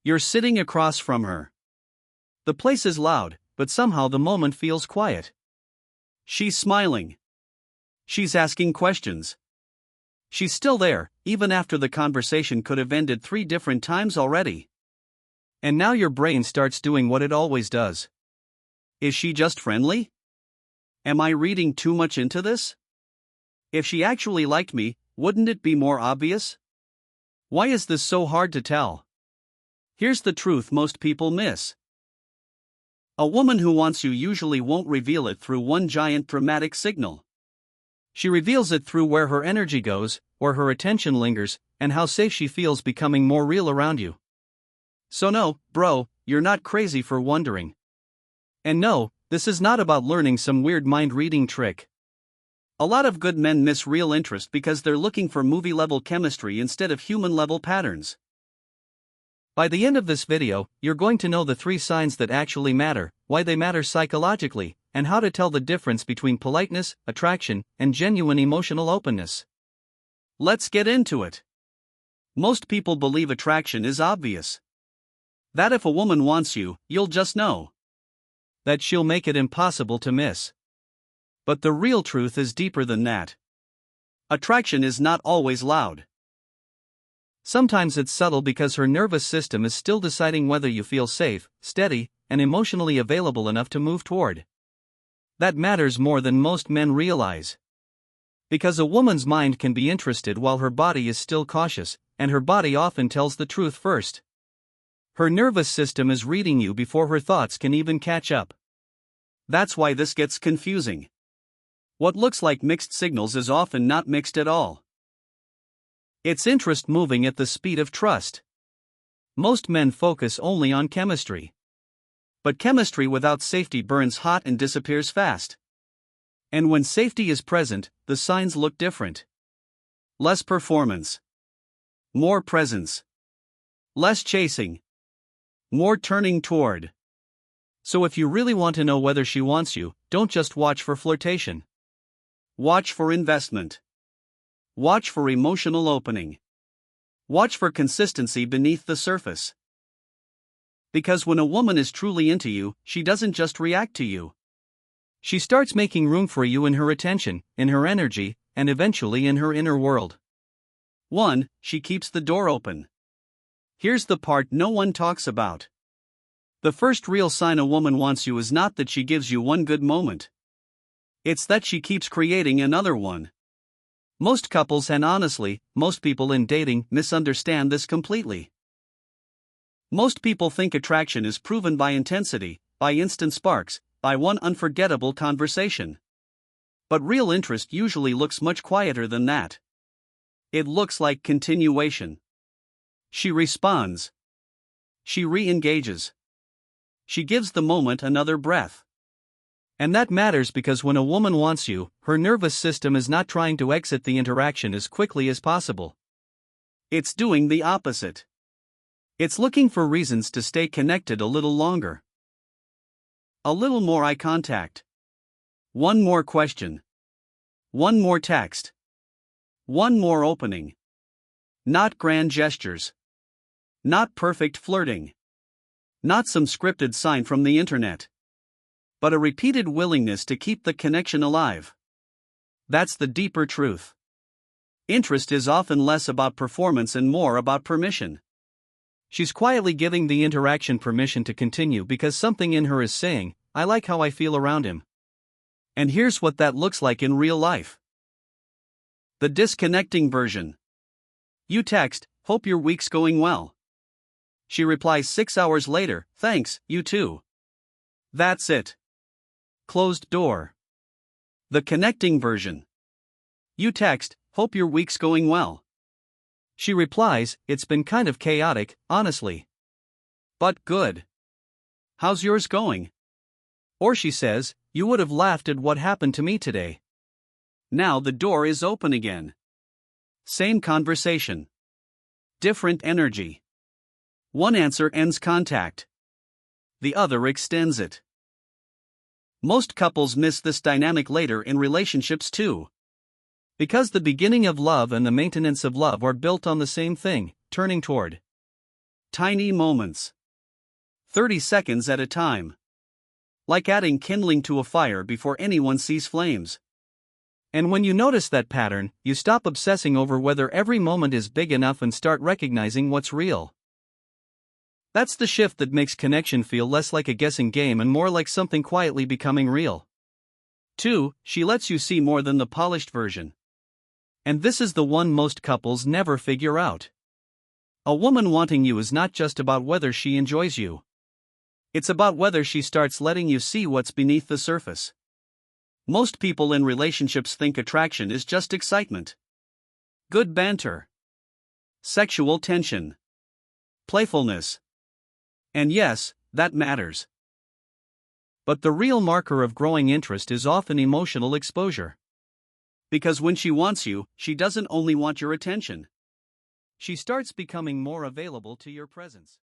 You're sitting across from her. The place is loud, but somehow the moment feels quiet. She's smiling. She's asking questions. She's still there, even after the conversation could have ended 3 different times already. And now your brain starts doing what it always does. Is she just friendly? Am I reading too much into this? If she actually liked me, wouldn't it be more obvious? Why is this so hard to tell? Here's the truth most people miss. A woman who wants you usually won't reveal it through one giant dramatic signal. She reveals it through where her energy goes, where her attention lingers, and how safe she feels becoming more real around you. So no, bro, you're not crazy for wondering. And no, this is not about learning some weird mind-reading trick. A lot of good men miss real interest because they're looking for movie-level chemistry instead of human-level patterns. By the end of this video, you're going to know the 3 signs that actually matter, why they matter psychologically, and how to tell the difference between politeness, attraction, and genuine emotional openness. Let's get into it. Most people believe attraction is obvious. That if a woman wants you, you'll just know. That she'll make it impossible to miss. But the real truth is deeper than that. Attraction is not always loud. Sometimes it's subtle because her nervous system is still deciding whether you feel safe, steady, and emotionally available enough to move toward. That matters more than most men realize. Because a woman's mind can be interested while her body is still cautious, and her body often tells the truth first. Her nervous system is reading you before her thoughts can even catch up. That's why this gets confusing. What looks like mixed signals is often not mixed at all. It's interest moving at the speed of trust. Most men focus only on chemistry. But chemistry without safety burns hot and disappears fast. And when safety is present, the signs look different. Less performance. More presence. Less chasing. More turning toward. So if you really want to know whether she wants you, don't just watch for flirtation. Watch for investment. Watch for emotional opening. Watch for consistency beneath the surface. Because when a woman is truly into you, she doesn't just react to you. She starts making room for you in her attention, in her energy, and eventually in her inner world. 1. She keeps the door open. Here's the part no one talks about. The first real sign a woman wants you is not that she gives you one good moment. It's that she keeps creating another one. Most couples and honestly, most people in dating misunderstand this completely. Most people think attraction is proven by intensity, by instant sparks, by one unforgettable conversation. But real interest usually looks much quieter than that. It looks like continuation. She responds. She re-engages. She gives the moment another breath. And that matters because when a woman wants you, her nervous system is not trying to exit the interaction as quickly as possible. It's doing the opposite. It's looking for reasons to stay connected a little longer. A little more eye contact. One more question. One more text. One more opening. Not grand gestures. Not perfect flirting. Not some scripted sign from the internet. But a repeated willingness to keep the connection alive. That's the deeper truth. Interest is often less about performance and more about permission. She's quietly giving the interaction permission to continue because something in her is saying, I like how I feel around him. And here's what that looks like in real life. The disconnecting version. You text, hope your week's going well. She replies 6 hours later, thanks, you too. That's it. Closed door. The connecting version. You text, hope your week's going well. She replies, it's been kind of chaotic, honestly. But good. How's yours going? Or she says, you would have laughed at what happened to me today. Now the door is open again. Same conversation. Different energy. One answer ends contact. The other extends it. Most couples miss this dynamic later in relationships too. Because the beginning of love and the maintenance of love are built on the same thing, turning toward. Tiny moments. 30 seconds at a time. Like adding kindling to a fire before anyone sees flames. And when you notice that pattern, you stop obsessing over whether every moment is big enough and start recognizing what's real. That's the shift that makes connection feel less like a guessing game and more like something quietly becoming real. 2. She lets you see more than the polished version. And this is the one most couples never figure out. A woman wanting you is not just about whether she enjoys you. It's about whether she starts letting you see what's beneath the surface. Most people in relationships think attraction is just excitement. Good banter. Sexual tension. Playfulness. And yes, that matters. But the real marker of growing interest is often emotional exposure. Because when she wants you, she doesn't only want your attention. She starts becoming more available to your presence.